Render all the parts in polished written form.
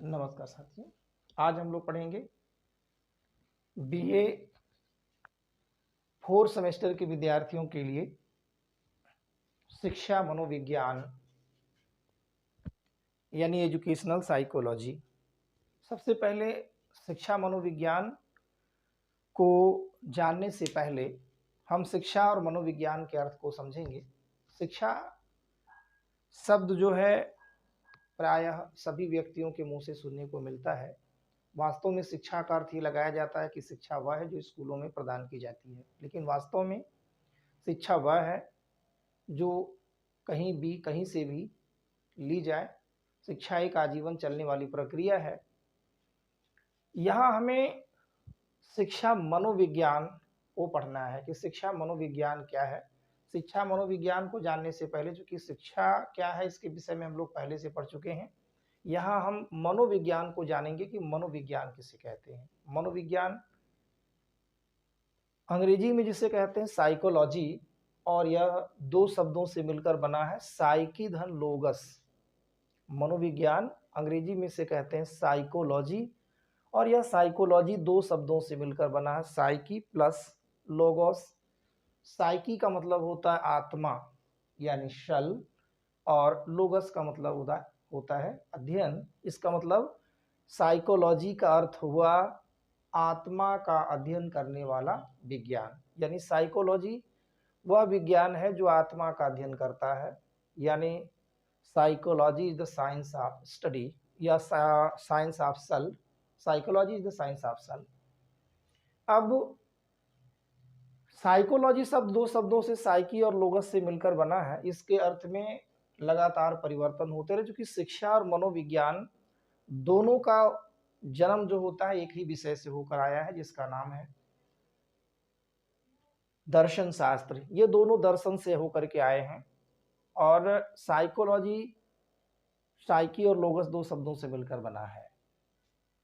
नमस्कार साथियों। आज हम लोग पढ़ेंगे बीए 4 सेमेस्टर के विद्यार्थियों के लिए शिक्षा मनोविज्ञान यानी एजुकेशनल साइकोलॉजी। सबसे पहले शिक्षा मनोविज्ञान को जानने से पहले हम शिक्षा और मनोविज्ञान के अर्थ को समझेंगे। शिक्षा शब्द जो है प्रायः सभी व्यक्तियों के मुंह से सुनने को मिलता है। वास्तव में शिक्षा का अर्थ ये लगाया जाता है कि शिक्षा वह है जो स्कूलों में प्रदान की जाती है, लेकिन वास्तव में शिक्षा वह है जो कहीं से भी ली जाए। शिक्षा एक आजीवन चलने वाली प्रक्रिया है। यहाँ हमें शिक्षा मनोविज्ञान को पढ़ना है कि शिक्षा मनोविज्ञान क्या है। शिक्षा मनोविज्ञान को जानने से पहले, चूंकि शिक्षा क्या है इसके विषय में हम लोग पहले से पढ़ चुके हैं, यहाँ हम मनोविज्ञान को जानेंगे कि मनोविज्ञान किसे कहते हैं। मनोविज्ञान अंग्रेजी में जिसे कहते हैं साइकोलॉजी, और यह दो शब्दों से मिलकर बना है, साइकी धन लोगस। मनोविज्ञान अंग्रेजी में से कहते हैं साइकोलॉजी, और यह साइकोलॉजी दो शब्दों से मिलकर बना है, साइकी प्लस लोगोस। साइकी का मतलब होता है आत्मा यानी शल, और लोगस का मतलब होता है अध्ययन। इसका मतलब साइकोलॉजी का अर्थ हुआ आत्मा का अध्ययन करने वाला विज्ञान, यानी साइकोलॉजी वह विज्ञान है जो आत्मा का अध्ययन करता है, यानी psychology is the science of study या science of cell. Psychology is the science of cell. अब साइकोलॉजी शब्द दो शब्दों से साइकी और लोगस से मिलकर बना है। इसके अर्थ में लगातार परिवर्तन होते रहे, क्योंकि शिक्षा और मनोविज्ञान दोनों का जन्म जो होता है एक ही विषय से होकर आया है, जिसका नाम है दर्शन शास्त्र। ये दोनों दर्शन से होकर के आए हैं, और साइकोलॉजी साइकी और लोगस दो शब्दों से मिलकर बना है।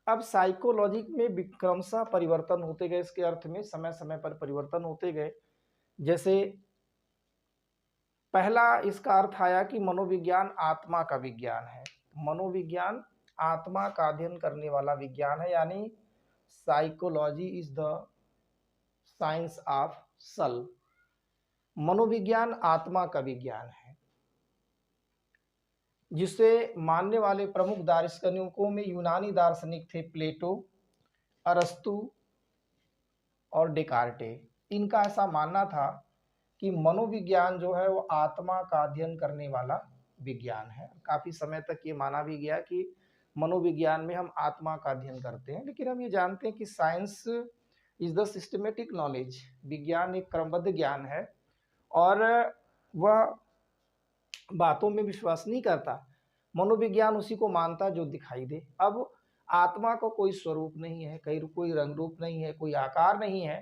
अब साइकोलॉजी में क्रमशः परिवर्तन होते गए, इसके अर्थ में समय समय पर परिवर्तन होते गए। जैसे पहला इसका अर्थ आया कि मनोविज्ञान आत्मा का विज्ञान है। मनोविज्ञान आत्मा का अध्ययन करने वाला विज्ञान है, यानी psychology is the science of soul. मनोविज्ञान आत्मा का विज्ञान है, जिसे मानने वाले प्रमुख दार्शनिकों में यूनानी दार्शनिक थे प्लेटो, अरस्तु और डेकार्टे। इनका ऐसा मानना था कि मनोविज्ञान जो है वो आत्मा का अध्ययन करने वाला विज्ञान है। काफी समय तक ये माना भी गया कि मनोविज्ञान में हम आत्मा का अध्ययन करते हैं, लेकिन हम ये जानते हैं कि science is the systematic knowledge. विज्ञान एक क्रमबद्ध ज्ञान है, और वह बातों में विश्वास नहीं करता। मनोविज्ञान उसी को मानता जो दिखाई दे। अब आत्मा का कोई स्वरूप नहीं है, कहीं कोई रंग रूप नहीं है, कोई आकार नहीं है,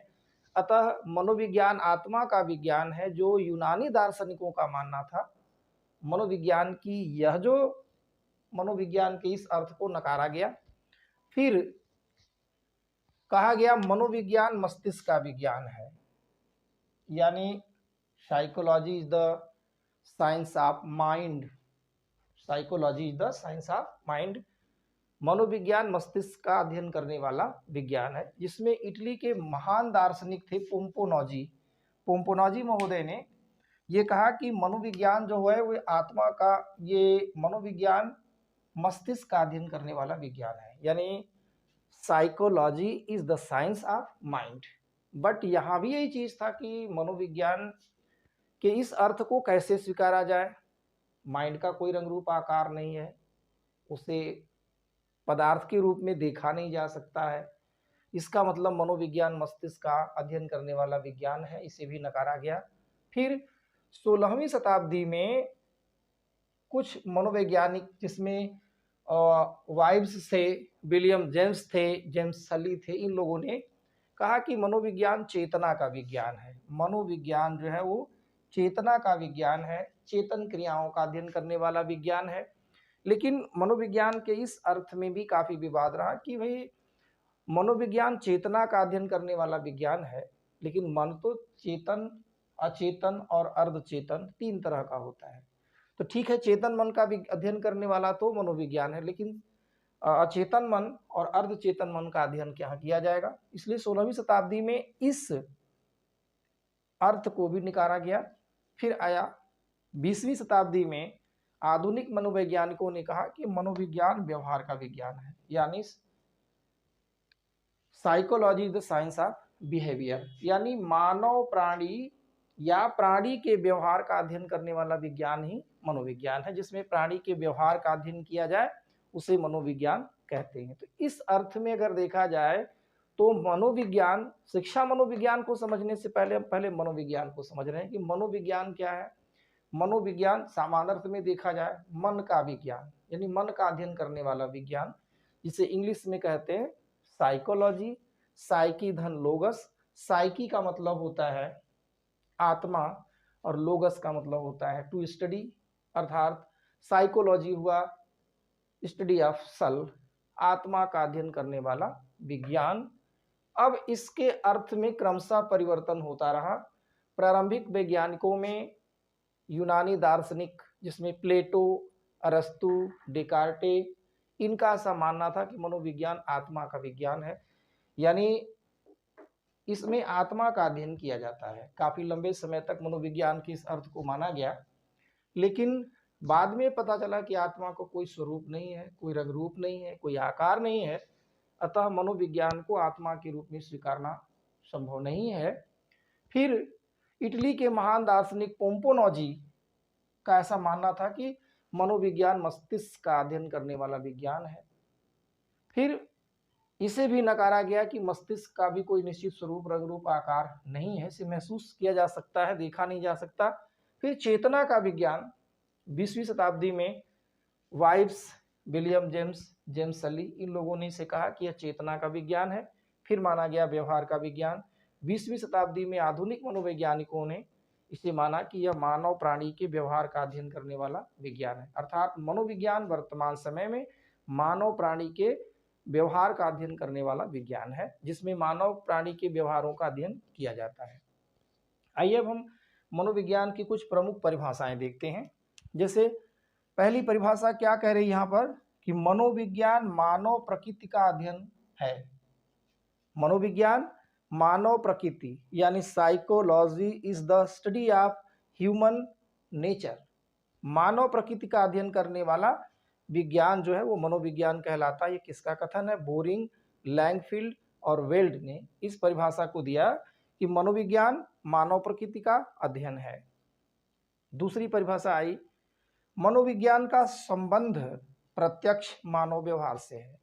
अतः मनोविज्ञान आत्मा का विज्ञान है, जो यूनानी दार्शनिकों का मानना था। मनोविज्ञान की यह जो मनोविज्ञान के इस अर्थ को नकारा गया। फिर कहा गया मनोविज्ञान मस्तिष्क का विज्ञान है, यानी psychology is the science of mind. Psychology is the science of mind. मनोविज्ञान मस्तिष्क का अध्ययन करने वाला विज्ञान है, जिसमें इटली के महान दार्शनिक थे पोम्पोनोजी। पोम्पोनोजी महोदय ने ये कहा कि मनोविज्ञान जो है वो आत्मा का, ये मनोविज्ञान मस्तिष्क का अध्ययन करने वाला विज्ञान है, यानी psychology is the science of mind. But यहाँ भी यही चीज था कि मनोविज्ञान के इस अर्थ को कैसे स्वीकारा जाए। माइंड का कोई रंग रूप आकार नहीं है, उसे पदार्थ के रूप में देखा नहीं जा सकता है। इसका मतलब मनोविज्ञान मस्तिष्क का अध्ययन करने वाला विज्ञान है, इसे भी नकारा गया। फिर 16वीं शताब्दी में कुछ मनोवैज्ञानिक, जिसमें वाइब्स थे, विलियम जेम्स थे, जेम्स सली थे, इन लोगों ने कहा कि मनोविज्ञान चेतना का विज्ञान है। मनोविज्ञान जो है वो चेतना का विज्ञान है, चेतन क्रियाओं का अध्ययन करने वाला विज्ञान है। लेकिन मनोविज्ञान के इस अर्थ में भी काफी विवाद रहा कि भाई मनोविज्ञान चेतना का अध्ययन करने वाला विज्ञान है, लेकिन मन तो चेतन, अचेतन और अर्धचेतन तीन तरह का होता है। तो ठीक है, चेतन मन का भी अध्ययन करने वाला तो मनोविज्ञान है, लेकिन अचेतन मन और अर्धचेतन मन का अध्ययन क्या किया जाएगा। इसलिए 16वीं शताब्दी में इस अर्थ को भी निकाला गया। फिर आया 20वीं शताब्दी में आधुनिक मनोवैज्ञानिकों ने कहा कि मनोविज्ञान व्यवहार का विज्ञान है, यानी psychology the science of behaviour, यानी मानव प्राणी या प्राणी के व्यवहार का अध्ययन करने वाला विज्ञान ही मनोविज्ञान है। जिसमें प्राणी के व्यवहार का अध्ययन किया जाए उसे मनोविज्ञान कहते हैं। तो इस अर्थ में अगर देखा जाए तो मनोविज्ञान, शिक्षा मनोविज्ञान को समझने से पहले हम पहले मनोविज्ञान को समझ रहे हैं कि मनोविज्ञान क्या है। मनोविज्ञान सामान्य अर्थ में देखा जाए मन का विज्ञान, यानी मन का अध्ययन करने वाला विज्ञान, जिसे इंग्लिश में कहते हैं साइकोलॉजी। साइकी धन लोगस, साइकी का मतलब होता है आत्मा और लोगस का मतलब होता है टू स्टडी, अर्थात साइकोलॉजी हुआ स्टडी ऑफ सेल्फ, आत्मा का अध्ययन करने वाला विज्ञान। अब इसके अर्थ में क्रमशः परिवर्तन होता रहा। प्रारंभिक वैज्ञानिकों में यूनानी दार्शनिक, जिसमें प्लेटो, अरस्तु, डेकार्टे, इनका ऐसा मानना था कि मनोविज्ञान आत्मा का विज्ञान है, यानी इसमें आत्मा का अध्ययन किया जाता है। काफी लंबे समय तक मनोविज्ञान के इस अर्थ को माना गया, लेकिन बाद में पता चला कि आत्मा को कोई स्वरूप नहीं है, कोई रंग रूप नहीं है, कोई आकार नहीं है, अतः मनोविज्ञान को आत्मा के रूप में स्वीकारना संभव नहीं है। फिर इटली के महान दार्शनिक पोम्पोनोजी का ऐसा मानना था कि मनोविज्ञान मस्तिष्क का अध्ययन करने वाला विज्ञान है। फिर इसे भी नकारा गया कि मस्तिष्क का भी कोई निश्चित स्वरूप, रंग रूप, आकार नहीं है, इसे महसूस किया जा सकता है, देखा नहीं जा सकता। फिर चेतना का विज्ञान 20वीं शताब्दी में वाइब्स, विलियम जेम्स, जेम्स सली, इन लोगों ने इसे कहा कि यह चेतना का विज्ञान है। फिर माना गया व्यवहार का विज्ञान। 20वीं शताब्दी में आधुनिक मनोवैज्ञानिकों ने इसे माना कि यह मानव प्राणी के व्यवहार का अध्ययन करने वाला विज्ञान है, अर्थात मनोविज्ञान वर्तमान समय में मानव प्राणी के व्यवहार का अध्ययन करने वाला विज्ञान है, जिसमें मानव प्राणी के व्यवहारों का अध्ययन किया जाता है। आइए अब हम मनोविज्ञान की कुछ प्रमुख परिभाषाएं देखते हैं। जैसे पहली परिभाषा क्या कह रही है यहाँ पर कि मनोविज्ञान मानव प्रकृति का अध्ययन है। मनोविज्ञान मानव प्रकृति यानी psychology is the study of human nature, मानव प्रकृति का अध्ययन करने वाला विज्ञान जो है वो मनोविज्ञान कहलाता है। ये किसका कथन है? बोरिंग, लैंगफील्ड और वेल्ड ने इस परिभाषा को दिया कि मनोविज्ञान मानव प्रकृति का अध्ययन है। दूसरी परिभाषा आई, मनोविज्ञान का संबंध प्रत्यक्ष मानव व्यवहार से है,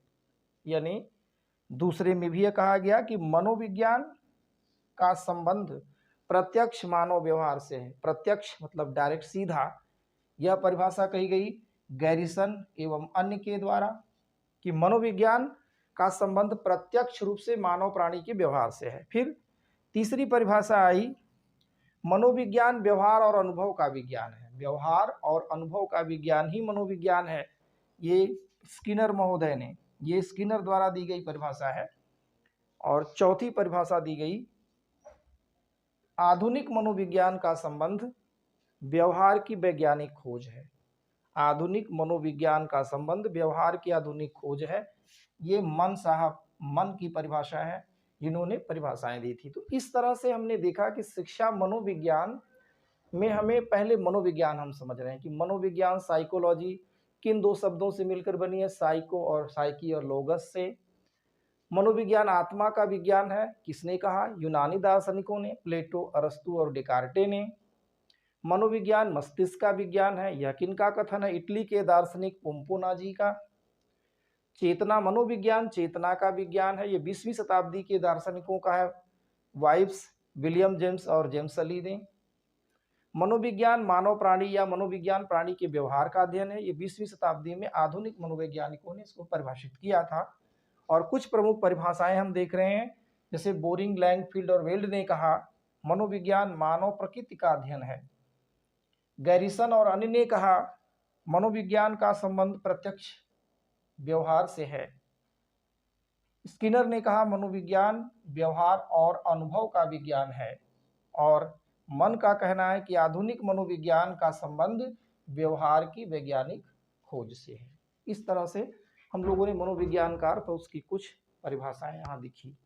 यानी दूसरे में भी यह कहा गया कि मनोविज्ञान का संबंध प्रत्यक्ष मानव व्यवहार से है। प्रत्यक्ष मतलब डायरेक्ट, सीधा। यह परिभाषा कही गई गैरिसन एवं अन्य के द्वारा कि मनोविज्ञान का संबंध प्रत्यक्ष रूप से मानव प्राणी के व्यवहार से है। फिर तीसरी परिभाषा आई, मनोविज्ञान व्यवहार और अनुभव का विज्ञान है। व्यवहार और अनुभव का विज्ञान ही मनोविज्ञान है। ये स्किनर महोदय ने, ये स्किनर द्वारा दी गई परिभाषा है। और चौथी परिभाषा दी गई, आधुनिक मनोविज्ञान का संबंध व्यवहार की वैज्ञानिक खोज है। आधुनिक मनोविज्ञान का संबंध व्यवहार की आधुनिक खोज है। ये मन साहब, मन की परिभाषा है, जिन्होंने परिभाषाएं दी थी। तो इस तरह से हमने देखा कि शिक्षा मनोविज्ञान में हमें पहले मनोविज्ञान हम समझ रहे हैं कि मनोविज्ञान साइकोलॉजी किन दो शब्दों से मिलकर बनी है, साइको और साइकी और लोगस से। मनोविज्ञान आत्मा का विज्ञान है, किसने कहा? यूनानी दार्शनिकों ने, प्लेटो, अरस्तु और डेकार्टे ने। मनोविज्ञान मस्तिष्क का विज्ञान है, यह किनका कथन है? इटली के दार्शनिक पोम्पोनाजी का। चेतना मनोविज्ञान चेतना का विज्ञान है, ये 20वीं शताब्दी के दार्शनिकों का है, वाइब्स, विलियम जेम्स और जेम्स सली ने। मनोविज्ञान मानव प्राणी या मनोविज्ञान प्राणी के व्यवहार का अध्ययन है, ये 20वीं शताब्दी में आधुनिक मनोवैज्ञानिकों ने इसको परिभाषित किया था। और कुछ प्रमुख परिभाषाएं हम देख रहे हैं, जैसे बोरिंग, लैंगफील्ड और वेल्ड ने कहा मनोविज्ञान मानव प्रकृति का अध्ययन है। गैरिसन और अन्य ने कहा मनोविज्ञान का संबंध प्रत्यक्ष व्यवहार से है। स्किनर ने कहा मनोविज्ञान व्यवहार और अनुभव का विज्ञान है। और मन का कहना है कि आधुनिक मनोविज्ञान का संबंध व्यवहार की वैज्ञानिक खोज से है। इस तरह से हम लोगों ने मनोविज्ञान का अर्थ और उसकी कुछ परिभाषाएं यहाँ लिखी।